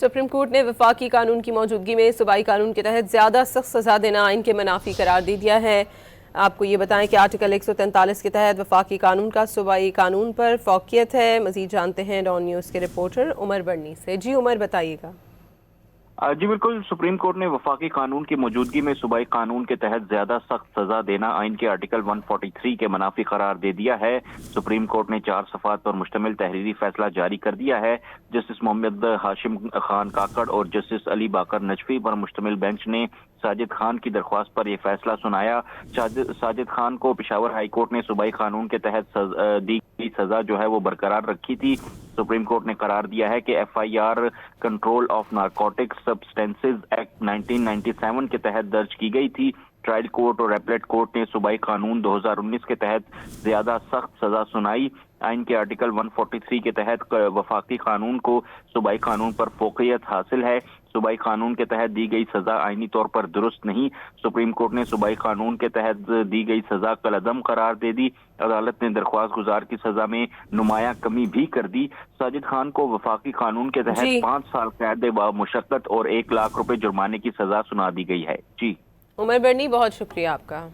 Supreme court نے وفاقی قانون کی موجودگی میں صوبائی قانون کے تحت زیادہ سخت سزا دینا آئین کے منافی قرار دے دیا ہے۔ آپ کو یہ بتائیں کہ آرٹیکل 143 کے تحت وفاقی قانون کا صوبائی قانون پر فوقیت ہے۔ مزید جانتے ہیں ڈان نیوز کے رپورٹر عمر بڑنی سے۔ جی عمر، بتائیے گا۔ جی بالکل، سپریم کورٹ نے وفاقی قانون کی موجودگی میں صوبائی قانون کے تحت زیادہ سخت سزا دینا آئین کے آرٹیکل 143 کے منافی قرار دے دیا ہے۔ سپریم کورٹ نے 4 صفحات پر مشتمل تحریری فیصلہ جاری کر دیا ہے۔ جسٹس محمد ہاشم خان کاکڑ اور جسٹس علی باقر نجفی پر مشتمل بینچ نے ساجد خان کی درخواست پر یہ فیصلہ سنایا۔ ساجد خان کو پشاور ہائی کورٹ نے صوبائی قانون کے تحت دی گئی سزا جو ہے وہ برقرار رکھی تھی۔ سپریم کورٹ نے قرار دیا ہے کہ F I R control of narcotic substances act 1997 کے تحت درج کی گئی تھی۔ ٹرائل کورٹ اور ایپلیٹ کورٹ نے صوبائی قانون 2019 کے تحت زیادہ سخت سزا سنائی۔ آئین کے آرٹیکل 143 کے تحت وفاقی قانون کو صوبائی قانون پر فوقیت حاصل ہے۔ صوبائی قانون کے تحت دی گئی سزا آئینی طور پر درست نہیں۔ سپریم کورٹ نے صوبائی قانون کے تحت دی گئی سزا کالعدم قرار دے دی۔ عدالت نے درخواست گزار کی سزا میں نمایاں کمی بھی کر دی۔ ساجد خان کو وفاقی قانون کے تحت 5 سال قید بمشقت اور 1 لاکھ روپے جرمانے کی سزا سنا دی گئی ہے۔ جی عمر بڑنی، بہت شکریہ آپ کا۔